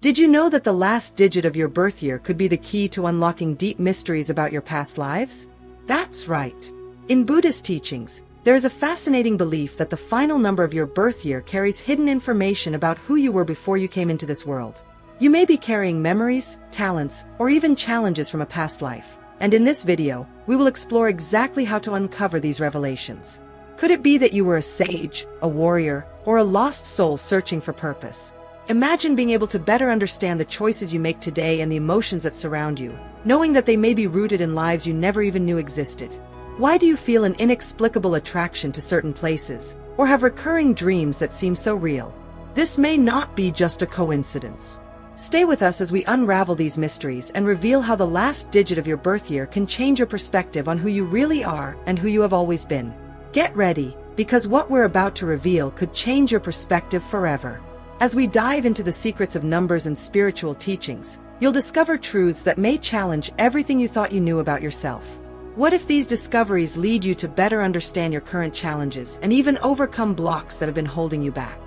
Did you know that the last digit of your birth year could be the key to unlocking deep mysteries about your past lives? That's right. In Buddhist teachings, there is a fascinating belief that the final number of your birth year carries hidden information about who you were before you came into this world. You may be carrying memories, talents, or even challenges from a past life. And in this video, we will explore exactly how to uncover these revelations. Could it be that you were a sage, a warrior, or a lost soul searching for purpose? Imagine being able to better understand the choices you make today and the emotions that surround you, knowing that they may be rooted in lives you never even knew existed. Why do you feel an inexplicable attraction to certain places, or have recurring dreams that seem so real? This may not be just a coincidence. Stay with us as we unravel these mysteries and reveal how the last digit of your birth year can change your perspective on who you really are and who you have always been. Get ready, because what we're about to reveal could change your perspective forever. As we dive into the secrets of numbers and spiritual teachings, you'll discover truths that may challenge everything you thought you knew about yourself. What if these discoveries lead you to better understand your current challenges and even overcome blocks that have been holding you back?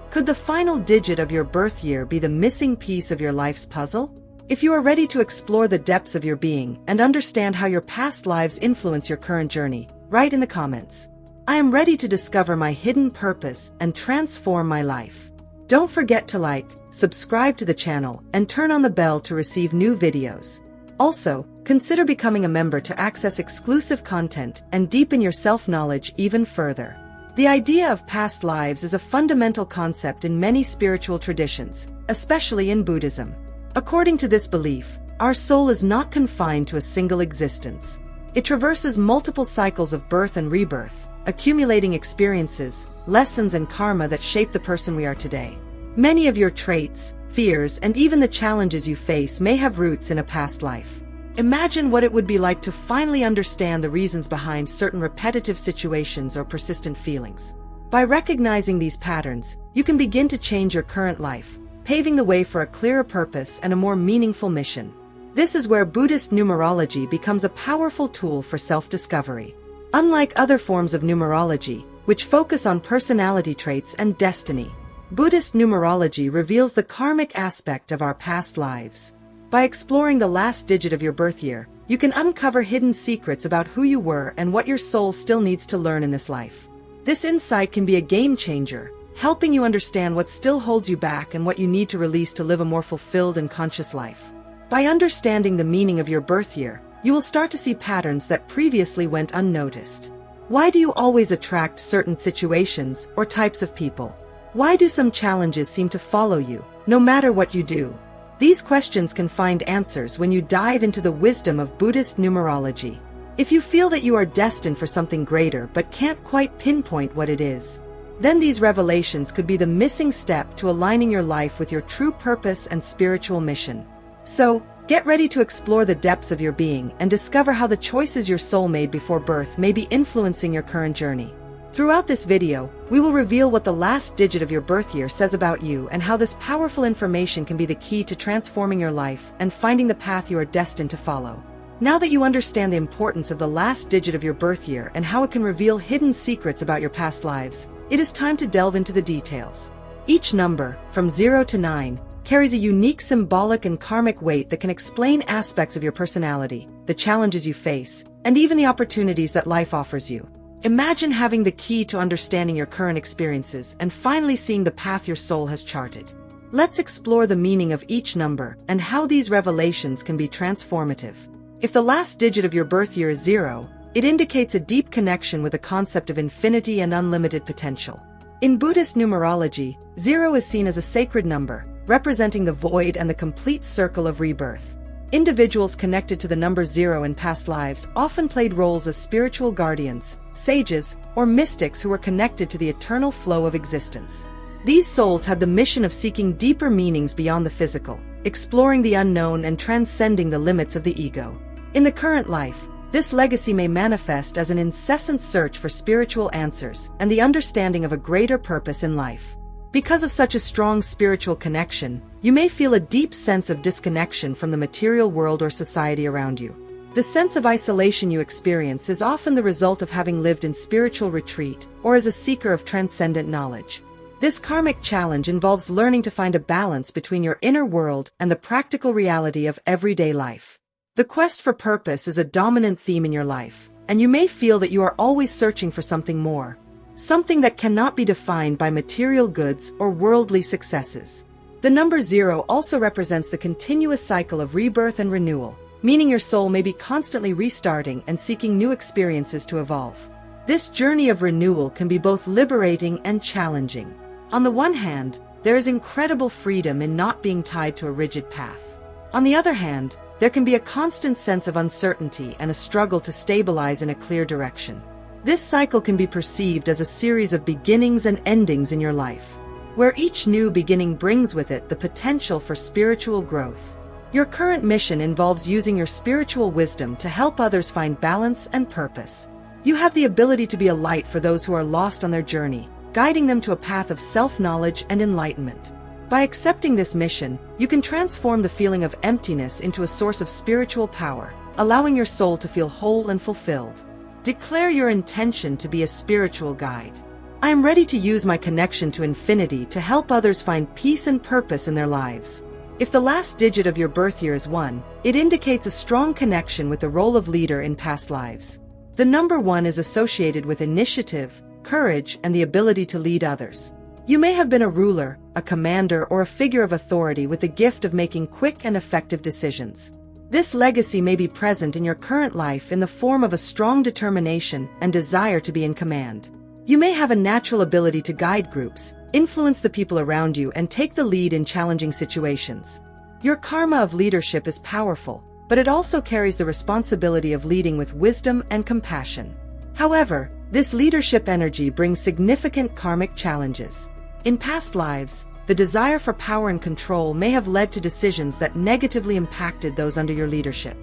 Could the final digit of your birth year be the missing piece of your life's puzzle? If you are ready to explore the depths of your being and understand how your past lives influence your current journey, write in the comments, "I am ready to discover my hidden purpose and transform my life." Don't forget to like, subscribe to the channel, and turn on the bell to receive new videos. Also, consider becoming a member to access exclusive content and deepen your self-knowledge even further. The idea of past lives is a fundamental concept in many spiritual traditions, especially in Buddhism. According to this belief, our soul is not confined to a single existence. It traverses multiple cycles of birth and rebirth, accumulating experiences, lessons, and karma that shape the person we are today. Many of your traits, fears, and even the challenges you face may have roots in a past life. Imagine what it would be like to finally understand the reasons behind certain repetitive situations or persistent feelings. By recognizing these patterns, you can begin to change your current life, paving the way for a clearer purpose and a more meaningful mission. This is where Buddhist numerology becomes a powerful tool for self-discovery. Unlike other forms of numerology, which focus on personality traits and destiny, Buddhist numerology reveals the karmic aspect of our past lives. By exploring the last digit of your birth year, you can uncover hidden secrets about who you were and what your soul still needs to learn in this life. This insight can be a game changer, helping you understand what still holds you back and what you need to release to live a more fulfilled and conscious life. By understanding the meaning of your birth year, you will start to see patterns that previously went unnoticed. Why do you always attract certain situations or types of people? Why do some challenges seem to follow you, no matter what you do? These questions can find answers when you dive into the wisdom of Buddhist numerology. If you feel that you are destined for something greater but can't quite pinpoint what it is, then these revelations could be the missing step to aligning your life with your true purpose and spiritual mission. So, get ready to explore the depths of your being and discover how the choices your soul made before birth may be influencing your current journey. Throughout this video, we will reveal what the last digit of your birth year says about you and how this powerful information can be the key to transforming your life and finding the path you are destined to follow. Now that you understand the importance of the last digit of your birth year and how it can reveal hidden secrets about your past lives, it is time to delve into the details. Each number, from 0 to 9, carries a unique symbolic and karmic weight that can explain aspects of your personality, the challenges you face, and even the opportunities that life offers you. Imagine having the key to understanding your current experiences and finally seeing the path your soul has charted. Let's explore the meaning of each number and how these revelations can be transformative. If the last digit of your birth year is 0, it indicates a deep connection with the concept of infinity and unlimited potential. In Buddhist numerology, 0 is seen as a sacred number, representing the void and the complete circle of rebirth. Individuals connected to the number 0 in past lives often played roles as spiritual guardians, sages, or mystics who were connected to the eternal flow of existence. These souls had the mission of seeking deeper meanings beyond the physical, exploring the unknown and transcending the limits of the ego. In the current life, this legacy may manifest as an incessant search for spiritual answers and the understanding of a greater purpose in life. Because of such a strong spiritual connection, you may feel a deep sense of disconnection from the material world or society around you. The sense of isolation you experience is often the result of having lived in spiritual retreat or as a seeker of transcendent knowledge. This karmic challenge involves learning to find a balance between your inner world and the practical reality of everyday life. The quest for purpose is a dominant theme in your life, and you may feel that you are always searching for something more, something that cannot be defined by material goods or worldly successes. The number 0 also represents the continuous cycle of rebirth and renewal, meaning your soul may be constantly restarting and seeking new experiences to evolve. This journey of renewal can be both liberating and challenging. On the one hand, there is incredible freedom in not being tied to a rigid path. On the other hand, there can be a constant sense of uncertainty and a struggle to stabilize in a clear direction. This cycle can be perceived as a series of beginnings and endings in your life, where each new beginning brings with it the potential for spiritual growth. Your current mission involves using your spiritual wisdom to help others find balance and purpose. You have the ability to be a light for those who are lost on their journey, guiding them to a path of self-knowledge and enlightenment. By accepting this mission, you can transform the feeling of emptiness into a source of spiritual power, allowing your soul to feel whole and fulfilled. Declare your intention to be a spiritual guide. I am ready to use my connection to infinity to help others find peace and purpose in their lives. If the last digit of your birth year is 1, it indicates a strong connection with the role of leader in past lives. The number 1 is associated with initiative, courage, and the ability to lead others. You may have been a ruler, a commander, or a figure of authority with the gift of making quick and effective decisions. This legacy may be present in your current life in the form of a strong determination and desire to be in command. You may have a natural ability to guide groups, influence the people around you, and take the lead in challenging situations. Your karma of leadership is powerful, but it also carries the responsibility of leading with wisdom and compassion. However, this leadership energy brings significant karmic challenges. In past lives, the desire for power and control may have led to decisions that negatively impacted those under your leadership.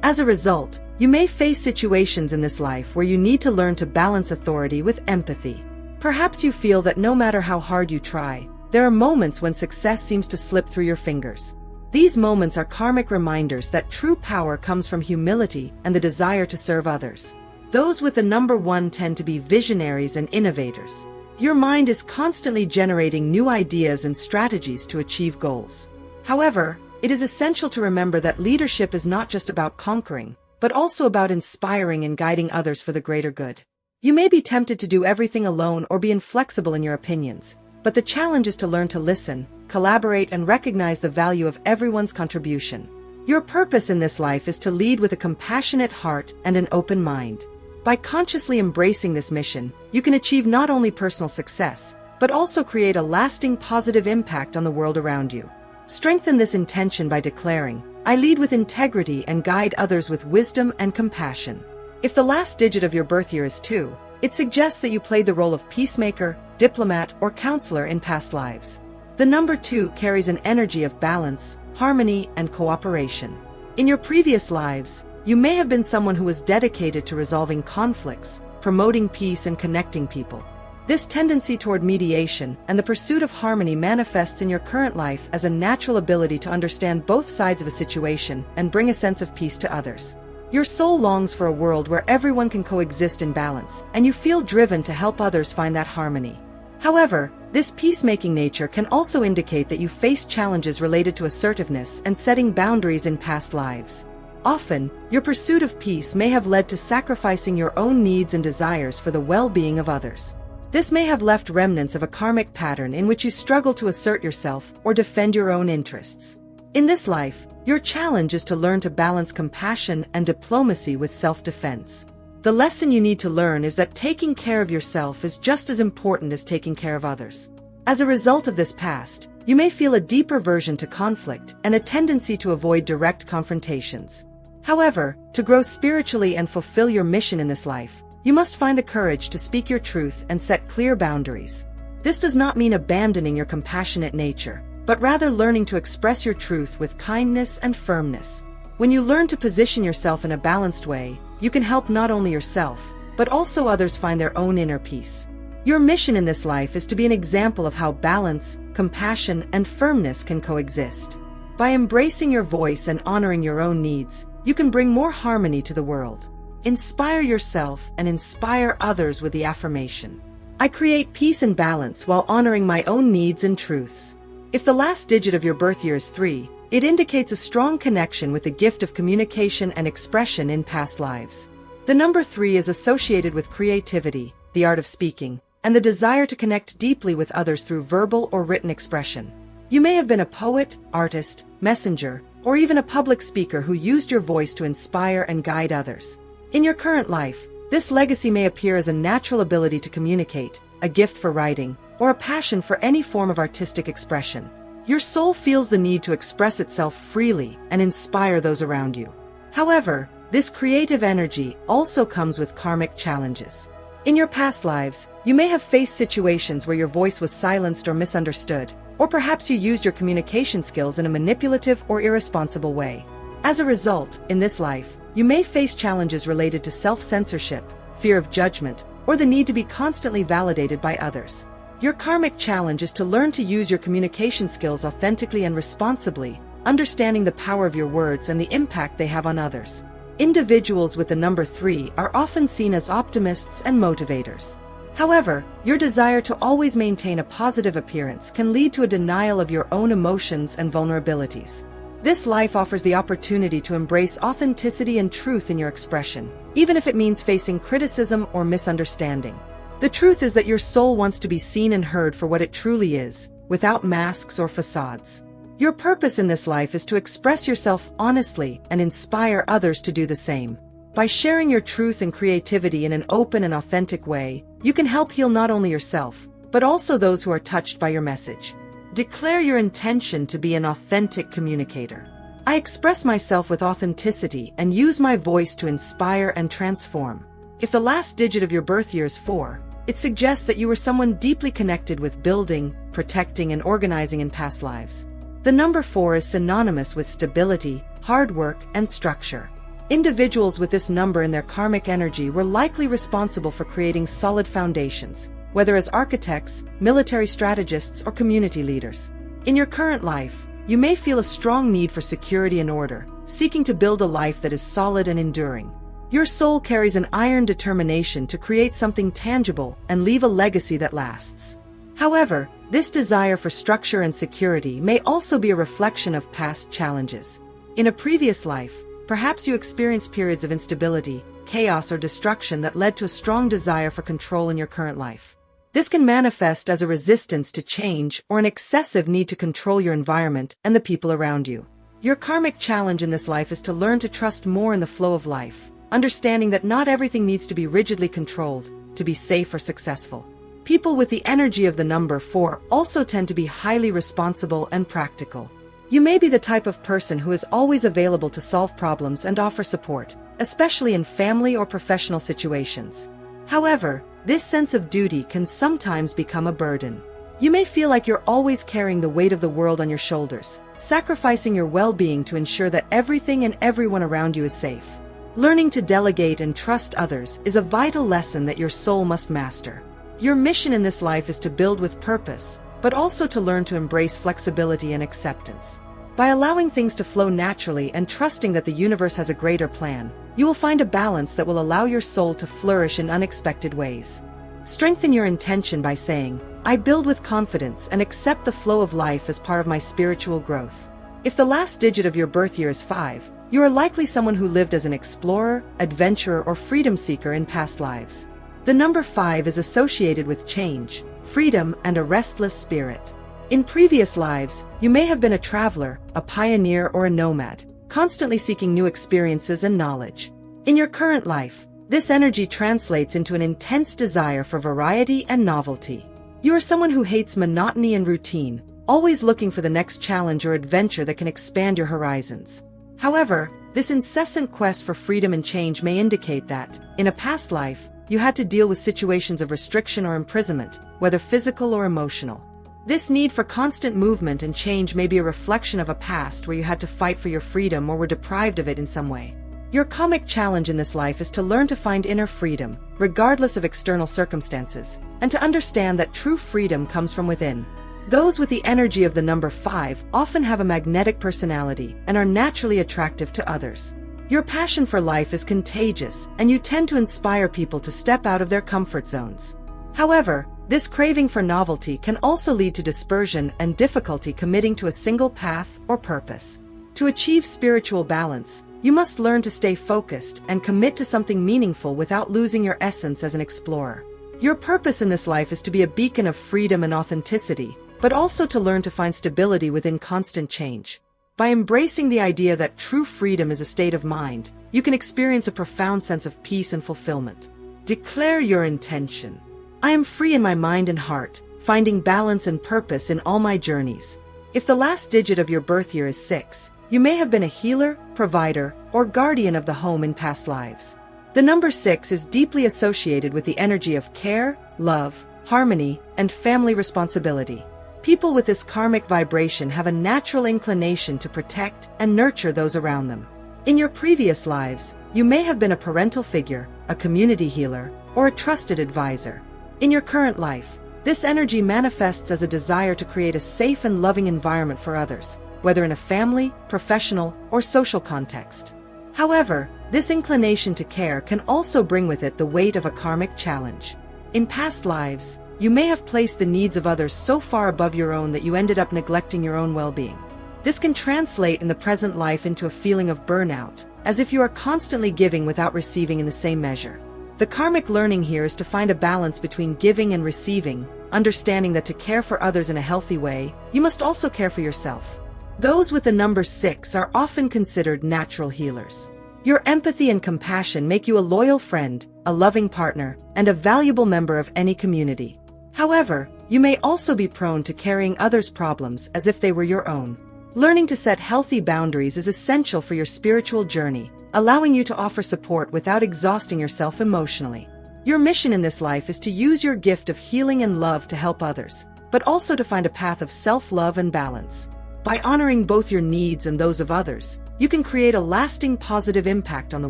As a result, you may face situations in this life where you need to learn to balance authority with empathy. Perhaps you feel that no matter how hard you try, there are moments when success seems to slip through your fingers. These moments are karmic reminders that true power comes from humility and the desire to serve others. Those with the number 1 tend to be visionaries and innovators. Your mind is constantly generating new ideas and strategies to achieve goals. However, it is essential to remember that leadership is not just about conquering, but also about inspiring and guiding others for the greater good. You may be tempted to do everything alone or be inflexible in your opinions, but the challenge is to learn to listen, collaborate, and recognize the value of everyone's contribution. Your purpose in this life is to lead with a compassionate heart and an open mind. By consciously embracing this mission, you can achieve not only personal success, but also create a lasting positive impact on the world around you. Strengthen this intention by declaring, "I lead with integrity and guide others with wisdom and compassion." If the last digit of your birth year is 2, it suggests that you played the role of peacemaker, diplomat, or counselor in past lives. The number 2 carries an energy of balance, harmony, and cooperation. In your previous lives, you may have been someone who was dedicated to resolving conflicts, promoting peace, and connecting people. This tendency toward mediation and the pursuit of harmony manifests in your current life as a natural ability to understand both sides of a situation and bring a sense of peace to others. Your soul longs for a world where everyone can coexist in balance, and you feel driven to help others find that harmony. However, this peacemaking nature can also indicate that you face challenges related to assertiveness and setting boundaries in past lives. Often, your pursuit of peace may have led to sacrificing your own needs and desires for the well-being of others. This may have left remnants of a karmic pattern in which you struggle to assert yourself or defend your own interests. In this life, your challenge is to learn to balance compassion and diplomacy with self-defense. The lesson you need to learn is that taking care of yourself is just as important as taking care of others. As a result of this past, you may feel a deeper aversion to conflict and a tendency to avoid direct confrontations. However, to grow spiritually and fulfill your mission in this life, you must find the courage to speak your truth and set clear boundaries. This does not mean abandoning your compassionate nature, but rather learning to express your truth with kindness and firmness. When you learn to position yourself in a balanced way, you can help not only yourself, but also others find their own inner peace. Your mission in this life is to be an example of how balance, compassion, and firmness can coexist. By embracing your voice and honoring your own needs, you can bring more harmony to the world. Inspire yourself and inspire others with the affirmation, I create peace and balance while honoring my own needs and truths. If the last digit of your birth year is 3, it indicates a strong connection with the gift of communication and expression in past lives. The number 3 is associated with creativity, the art of speaking, and the desire to connect deeply with others through verbal or written expression. You may have been a poet, artist, messenger, or even a public speaker who used your voice to inspire and guide others. In your current life, this legacy may appear as a natural ability to communicate, a gift for writing, or a passion for any form of artistic expression. Your soul feels the need to express itself freely and inspire those around you. However, this creative energy also comes with karmic challenges. In your past lives, you may have faced situations where your voice was silenced or misunderstood, or perhaps you used your communication skills in a manipulative or irresponsible way. As a result, in this life, you may face challenges related to self-censorship, fear of judgment, or the need to be constantly validated by others. Your karmic challenge is to learn to use your communication skills authentically and responsibly, understanding the power of your words and the impact they have on others. Individuals with the number 3 are often seen as optimists and motivators. However, your desire to always maintain a positive appearance can lead to a denial of your own emotions and vulnerabilities. This life offers the opportunity to embrace authenticity and truth in your expression, even if it means facing criticism or misunderstanding. The truth is that your soul wants to be seen and heard for what it truly is, without masks or facades. Your purpose in this life is to express yourself honestly and inspire others to do the same. By sharing your truth and creativity in an open and authentic way, you can help heal not only yourself, but also those who are touched by your message. Declare your intention to be an authentic communicator. I express myself with authenticity and use my voice to inspire and transform. If the last digit of your birth year is 4, it suggests that you were someone deeply connected with building, protecting, and organizing in past lives. The number 4 is synonymous with stability, hard work, and structure. Individuals with this number in their karmic energy were likely responsible for creating solid foundations, whether as architects, military strategists, or community leaders. In your current life, you may feel a strong need for security and order, seeking to build a life that is solid and enduring. Your soul carries an iron determination to create something tangible and leave a legacy that lasts. However, this desire for structure and security may also be a reflection of past challenges. In a previous life, perhaps you experienced periods of instability, chaos, or destruction that led to a strong desire for control in your current life. This can manifest as a resistance to change or an excessive need to control your environment and the people around you. Your karmic challenge in this life is to learn to trust more in the flow of life, understanding that not everything needs to be rigidly controlled to be safe or successful. People with the energy of the number 4 also tend to be highly responsible and practical. You may be the type of person who is always available to solve problems and offer support, especially in family or professional situations. However, this sense of duty can sometimes become a burden. You may feel like you're always carrying the weight of the world on your shoulders, sacrificing your well-being to ensure that everything and everyone around you is safe. Learning to delegate and trust others is a vital lesson that your soul must master. Your mission in this life is to build with purpose, but also to learn to embrace flexibility and acceptance. By allowing things to flow naturally and trusting that the universe has a greater plan, you will find a balance that will allow your soul to flourish in unexpected ways. Strengthen your intention by saying, "I build with confidence and accept the flow of life as part of my spiritual growth." If the last digit of your birth year is 5, you are likely someone who lived as an explorer, adventurer, or freedom seeker in past lives. The number 5 is associated with change, freedom, and a restless spirit. In previous lives, you may have been a traveler, a pioneer, or a nomad, constantly seeking new experiences and knowledge. In your current life, this energy translates into an intense desire for variety and novelty. You are someone who hates monotony and routine, always looking for the next challenge or adventure that can expand your horizons. However, this incessant quest for freedom and change may indicate that, in a past life, you had to deal with situations of restriction or imprisonment, whether physical or emotional. This need for constant movement and change may be a reflection of a past where you had to fight for your freedom or were deprived of it in some way. Your karmic challenge in this life is to learn to find inner freedom, regardless of external circumstances, and to understand that true freedom comes from within. Those with the energy of the number 5 often have a magnetic personality and are naturally attractive to others. Your passion for life is contagious, and you tend to inspire people to step out of their comfort zones. However, this craving for novelty can also lead to dispersion and difficulty committing to a single path or purpose. To achieve spiritual balance, you must learn to stay focused and commit to something meaningful without losing your essence as an explorer. Your purpose in this life is to be a beacon of freedom and authenticity, but also to learn to find stability within constant change. By embracing the idea that true freedom is a state of mind, you can experience a profound sense of peace and fulfillment. Declare your intention. I am free in my mind and heart, finding balance and purpose in all my journeys. If the last digit of your birth year is 6, you may have been a healer, provider, or guardian of the home in past lives. The number 6 is deeply associated with the energy of care, love, harmony, and family responsibility. People with this karmic vibration have a natural inclination to protect and nurture those around them. In your previous lives, you may have been a parental figure, a community healer, or a trusted advisor. In your current life, this energy manifests as a desire to create a safe and loving environment for others, whether in a family, professional, or social context. However, this inclination to care can also bring with it the weight of a karmic challenge. In past lives, you may have placed the needs of others so far above your own that you ended up neglecting your own well-being. This can translate in the present life into a feeling of burnout, as if you are constantly giving without receiving in the same measure. The karmic learning here is to find a balance between giving and receiving, understanding that to care for others in a healthy way, you must also care for yourself. Those with the number 6 are often considered natural healers. Your empathy and compassion make you a loyal friend, a loving partner, and a valuable member of any community. However, you may also be prone to carrying others' problems as if they were your own. Learning to set healthy boundaries is essential for your spiritual journey, allowing you to offer support without exhausting yourself emotionally. Your mission in this life is to use your gift of healing and love to help others, but also to find a path of self-love and balance. By honoring both your needs and those of others, you can create a lasting positive impact on the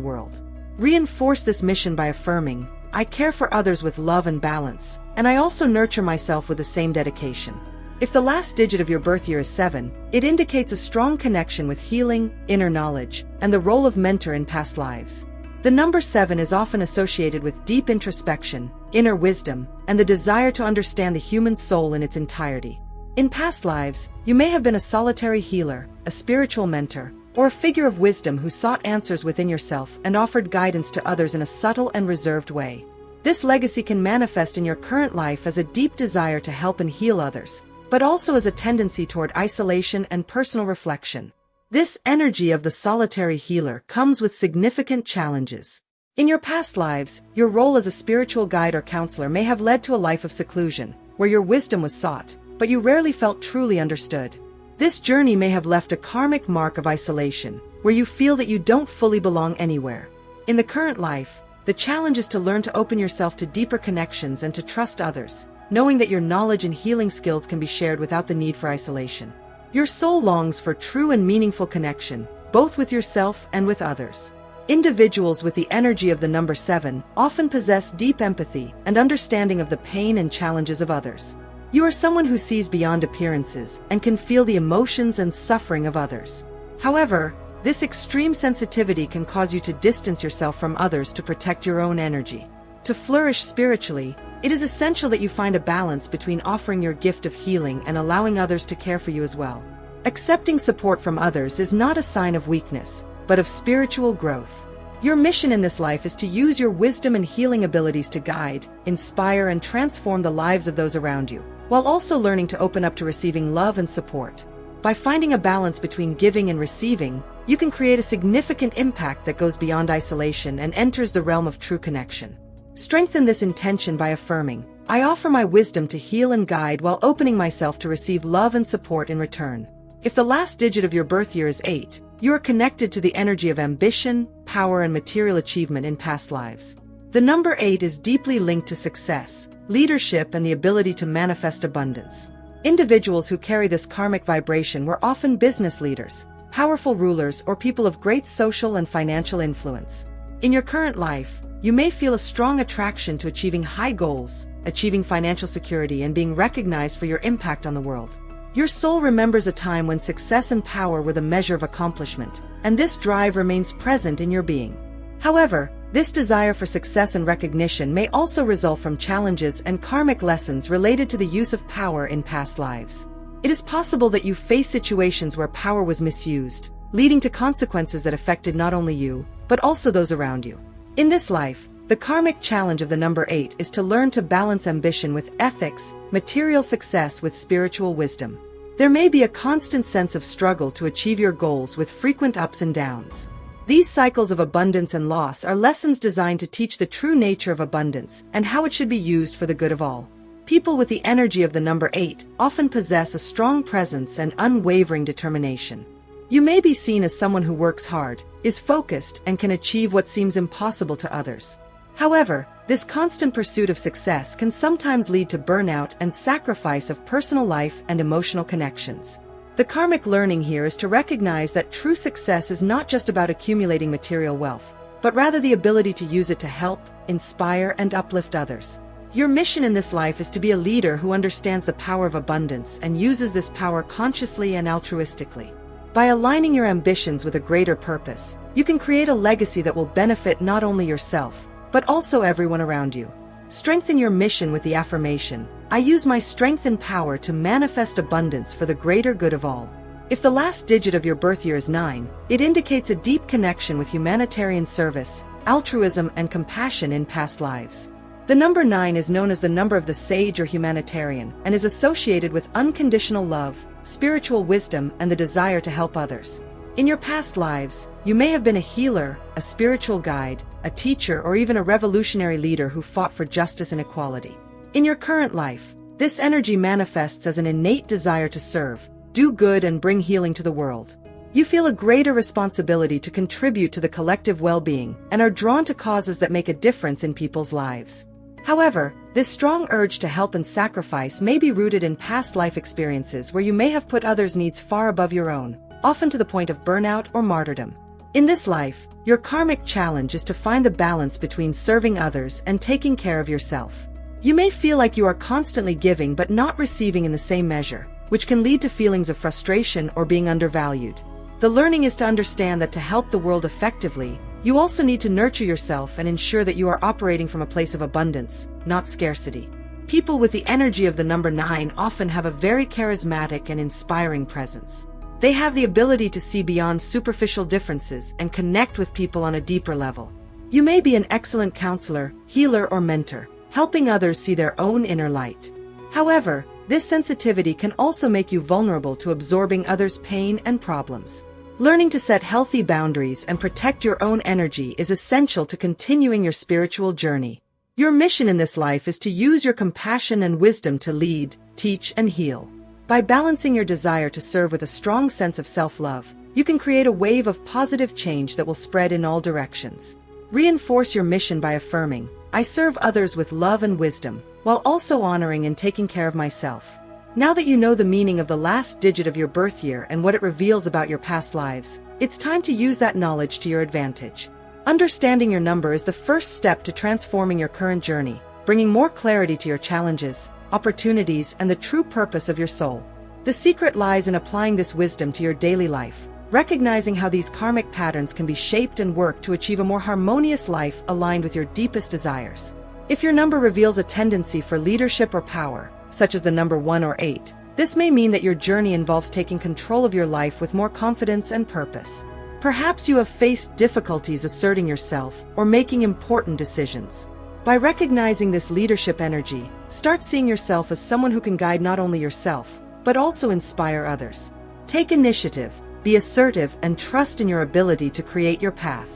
world. Reinforce this mission by affirming, I care for others with love and balance, and I also nurture myself with the same dedication. If the last digit of your birth year is 7, it indicates a strong connection with healing, inner knowledge, and the role of mentor in past lives. The number 7 is often associated with deep introspection, inner wisdom, and the desire to understand the human soul in its entirety. In past lives, you may have been a solitary healer, a spiritual mentor, or a figure of wisdom who sought answers within yourself and offered guidance to others in a subtle and reserved way. This legacy can manifest in your current life as a deep desire to help and heal others, but also as a tendency toward isolation and personal reflection. This energy of the solitary healer comes with significant challenges. In your past lives, your role as a spiritual guide or counselor may have led to a life of seclusion, where your wisdom was sought, but you rarely felt truly understood. This journey may have left a karmic mark of isolation, where you feel that you don't fully belong anywhere. In the current life, the challenge is to learn to open yourself to deeper connections and to trust others, knowing that your knowledge and healing skills can be shared without the need for isolation. Your soul longs for true and meaningful connection, both with yourself and with others. Individuals with the energy of the number 7 often possess deep empathy and understanding of the pain and challenges of others. You are someone who sees beyond appearances and can feel the emotions and suffering of others. However, this extreme sensitivity can cause you to distance yourself from others to protect your own energy. To flourish spiritually, it is essential that you find a balance between offering your gift of healing and allowing others to care for you as well. Accepting support from others is not a sign of weakness, but of spiritual growth. Your mission in this life is to use your wisdom and healing abilities to guide, inspire, and transform the lives of those around you, while also learning to open up to receiving love and support. By finding a balance between giving and receiving, you can create a significant impact that goes beyond isolation and enters the realm of true connection. Strengthen this intention by affirming, I offer my wisdom to heal and guide while opening myself to receive love and support in return. If the last digit of your birth year is 8, you are connected to the energy of ambition, power, and material achievement in past lives. The number 8 is deeply linked to success, leadership, and the ability to manifest abundance. Individuals who carry this karmic vibration were often business leaders, powerful rulers, or people of great social and financial influence. In your current life, you may feel a strong attraction to achieving high goals, achieving financial security, and being recognized for your impact on the world. Your soul remembers a time when success and power were the measure of accomplishment, and this drive remains present in your being. However, This desire for success and recognition may also result from challenges and karmic lessons related to the use of power in past lives. It is possible that you face situations where power was misused, leading to consequences that affected not only you, but also those around you. In this life, the karmic challenge of the number 8 is to learn to balance ambition with ethics, material success with spiritual wisdom. There may be a constant sense of struggle to achieve your goals with frequent ups and downs. These cycles of abundance and loss are lessons designed to teach the true nature of abundance and how it should be used for the good of all. People with the energy of the number 8 often possess a strong presence and unwavering determination. You may be seen as someone who works hard, is focused, and can achieve what seems impossible to others. However, this constant pursuit of success can sometimes lead to burnout and sacrifice of personal life and emotional connections. The karmic learning here is to recognize that true success is not just about accumulating material wealth, but rather the ability to use it to help, inspire, and uplift others. Your mission in this life is to be a leader who understands the power of abundance and uses this power consciously and altruistically. By aligning your ambitions with a greater purpose, you can create a legacy that will benefit not only yourself, but also everyone around you. Strengthen your mission with the affirmation, "I use my strength and power to manifest abundance for the greater good of all." If the last digit of your birth year is 9, it indicates a deep connection with humanitarian service, altruism, and compassion in past lives. The number 9 is known as the number of the sage or humanitarian and is associated with unconditional love, spiritual wisdom, and the desire to help others. In your past lives, you may have been a healer, a spiritual guide, a teacher, or even a revolutionary leader who fought for justice and equality. In your current life, this energy manifests as an innate desire to serve, do good, and bring healing to the world. You feel a greater responsibility to contribute to the collective well-being and are drawn to causes that make a difference in people's lives. However, this strong urge to help and sacrifice may be rooted in past life experiences where you may have put others' needs far above your own, often to the point of burnout or martyrdom. In this life, your karmic challenge is to find the balance between serving others and taking care of yourself. You may feel like you are constantly giving but not receiving in the same measure, which can lead to feelings of frustration or being undervalued. The learning is to understand that to help the world effectively, you also need to nurture yourself and ensure that you are operating from a place of abundance, not scarcity. People with the energy of the number 9 often have a very charismatic and inspiring presence. They have the ability to see beyond superficial differences and connect with people on a deeper level. You may be an excellent counselor, healer, or mentor, helping others see their own inner light. However, this sensitivity can also make you vulnerable to absorbing others' pain and problems. Learning to set healthy boundaries and protect your own energy is essential to continuing your spiritual journey. Your mission in this life is to use your compassion and wisdom to lead, teach, and heal. By balancing your desire to serve with a strong sense of self-love, you can create a wave of positive change that will spread in all directions. Reinforce your mission by affirming, "I serve others with love and wisdom, while also honoring and taking care of myself." Now that you know the meaning of the last digit of your birth year and what it reveals about your past lives, it's time to use that knowledge to your advantage. Understanding your number is the first step to transforming your current journey, bringing more clarity to your challenges, opportunities, and the true purpose of your soul. The secret lies in applying this wisdom to your daily life, recognizing how these karmic patterns can be shaped and work to achieve a more harmonious life aligned with your deepest desires. If your number reveals a tendency for leadership or power, such as the number 1 or 8, this may mean that your journey involves taking control of your life with more confidence and purpose. Perhaps you have faced difficulties asserting yourself or making important decisions. By recognizing this leadership energy, start seeing yourself as someone who can guide not only yourself, but also inspire others. Take initiative, be assertive, and trust in your ability to create your path.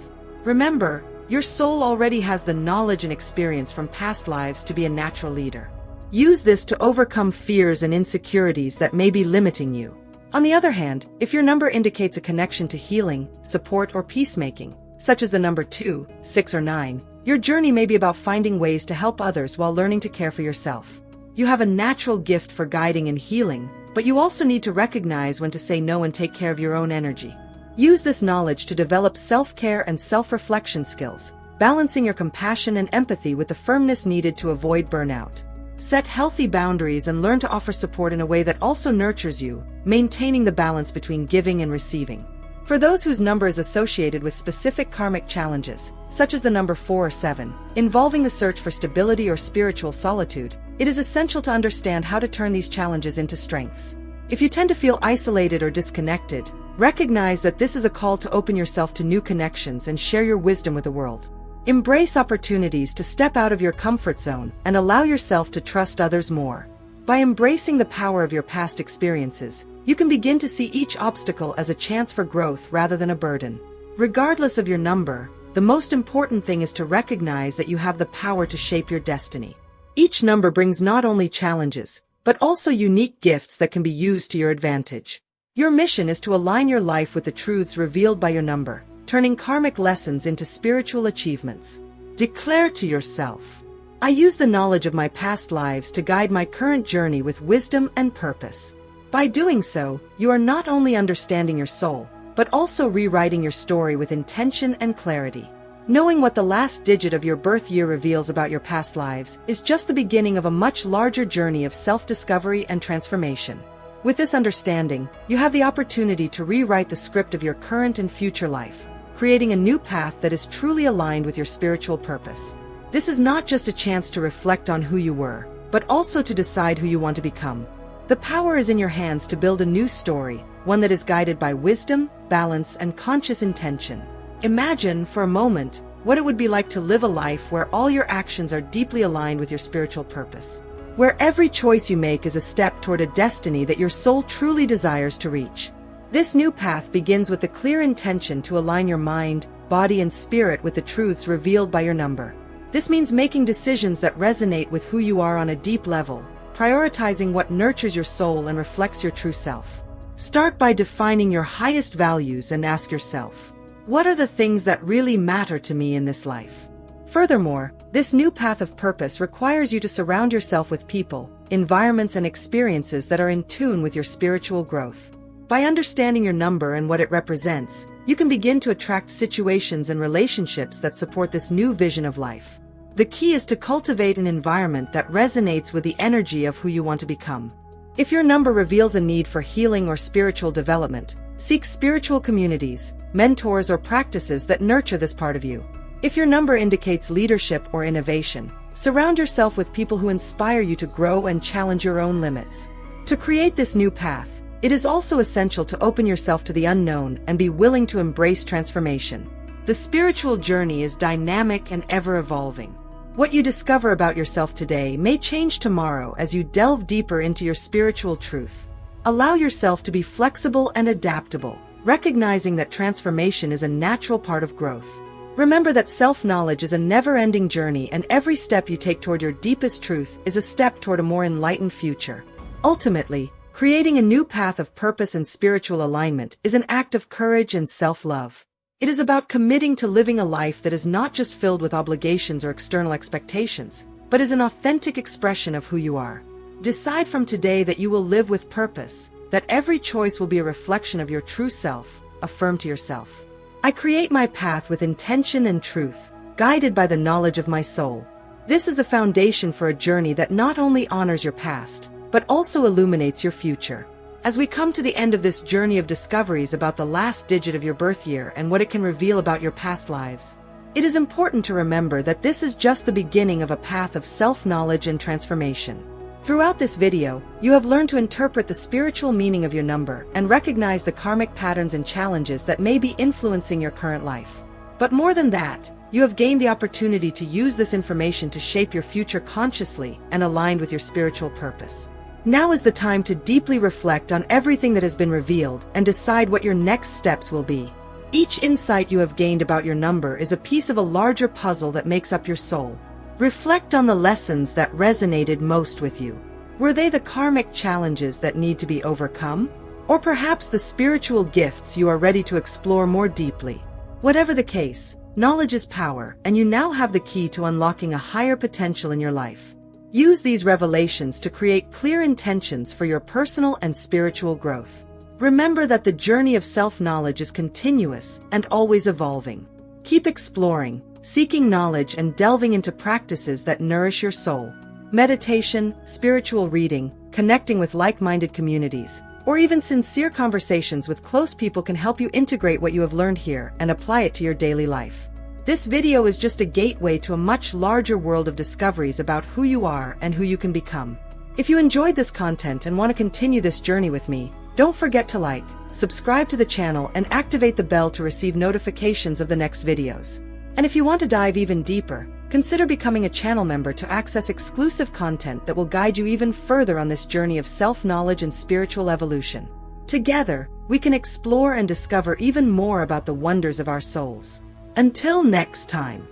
Remember, your soul already has the knowledge and experience from past lives to be a natural leader. Use this to overcome fears and insecurities that may be limiting you. On the other hand, if your number indicates a connection to healing, support, or peacemaking, such as the number 2, 6, or 9, your journey may be about finding ways to help others while learning to care for yourself. You have a natural gift for guiding and healing, but you also need to recognize when to say no and take care of your own energy. Use this knowledge to develop self-care and self-reflection skills, balancing your compassion and empathy with the firmness needed to avoid burnout. Set healthy boundaries and learn to offer support in a way that also nurtures you, maintaining the balance between giving and receiving. For those whose number is associated with specific karmic challenges, such as the number 4 or 7, involving the search for stability or spiritual solitude, it is essential to understand how to turn these challenges into strengths. If you tend to feel isolated or disconnected, recognize that this is a call to open yourself to new connections and share your wisdom with the world. Embrace opportunities to step out of your comfort zone and allow yourself to trust others more. By embracing the power of your past experiences, you can begin to see each obstacle as a chance for growth rather than a burden. Regardless of your number, the most important thing is to recognize that you have the power to shape your destiny. Each number brings not only challenges, but also unique gifts that can be used to your advantage. Your mission is to align your life with the truths revealed by your number, turning karmic lessons into spiritual achievements. Declare to yourself, I use the knowledge of my past lives to guide my current journey with wisdom and purpose. By doing so, you are not only understanding your soul, but also rewriting your story with intention and clarity. Knowing what the last digit of your birth year reveals about your past lives is just the beginning of a much larger journey of self-discovery and transformation. With this understanding, you have the opportunity to rewrite the script of your current and future life, creating a new path that is truly aligned with your spiritual purpose. This is not just a chance to reflect on who you were, but also to decide who you want to become. The power is in your hands to build a new story, one that is guided by wisdom, balance, and conscious intention. Imagine, for a moment, what it would be like to live a life where all your actions are deeply aligned with your spiritual purpose. Where every choice you make is a step toward a destiny that your soul truly desires to reach. This new path begins with the clear intention to align your mind, body, and spirit with the truths revealed by your number. This means making decisions that resonate with who you are on a deep level, prioritizing what nurtures your soul and reflects your true self. Start by defining your highest values and ask yourself, what are the things that really matter to me in this life? Furthermore, this new path of purpose requires you to surround yourself with people, environments, and experiences that are in tune with your spiritual growth. By understanding your number and what it represents, you can begin to attract situations and relationships that support this new vision of life. The key is to cultivate an environment that resonates with the energy of who you want to become. If your number reveals a need for healing or spiritual development, seek spiritual communities, mentors, or practices that nurture this part of you. If your number indicates leadership or innovation, surround yourself with people who inspire you to grow and challenge your own limits. To create this new path, it is also essential to open yourself to the unknown and be willing to embrace transformation. The spiritual journey is dynamic and ever-evolving. What you discover about yourself today may change tomorrow as you delve deeper into your spiritual truth. Allow yourself to be flexible and adaptable, recognizing that transformation is a natural part of growth. Remember that self-knowledge is a never-ending journey, and every step you take toward your deepest truth is a step toward a more enlightened future. Ultimately, creating a new path of purpose and spiritual alignment is an act of courage and self-love. It is about committing to living a life that is not just filled with obligations or external expectations, but is an authentic expression of who you are. Decide from today that you will live with purpose, that every choice will be a reflection of your true self. Affirm to yourself, I create my path with intention and truth, guided by the knowledge of my soul. This is the foundation for a journey that not only honors your past, but also illuminates your future. As we come to the end of this journey of discoveries about the last digit of your birth year and what it can reveal about your past lives, it is important to remember that this is just the beginning of a path of self-knowledge and transformation. Throughout this video, you have learned to interpret the spiritual meaning of your number and recognize the karmic patterns and challenges that may be influencing your current life. But more than that, you have gained the opportunity to use this information to shape your future consciously and aligned with your spiritual purpose. Now is the time to deeply reflect on everything that has been revealed and decide what your next steps will be. Each insight you have gained about your number is a piece of a larger puzzle that makes up your soul. Reflect on the lessons that resonated most with you. Were they the karmic challenges that need to be overcome? Or perhaps the spiritual gifts you are ready to explore more deeply? Whatever the case, knowledge is power, and you now have the key to unlocking a higher potential in your life. Use these revelations to create clear intentions for your personal and spiritual growth. Remember that the journey of self-knowledge is continuous and always evolving. Keep exploring, seeking knowledge, and delving into practices that nourish your soul. Meditation, spiritual reading, connecting with like-minded communities, or even sincere conversations with close people can help you integrate what you have learned here and apply it to your daily life. This video is just a gateway to a much larger world of discoveries about who you are and who you can become. If you enjoyed this content and want to continue this journey with me, don't forget to like, subscribe to the channel, and activate the bell to receive notifications of the next videos. And if you want to dive even deeper, consider becoming a channel member to access exclusive content that will guide you even further on this journey of self-knowledge and spiritual evolution. Together, we can explore and discover even more about the wonders of our souls. Until next time.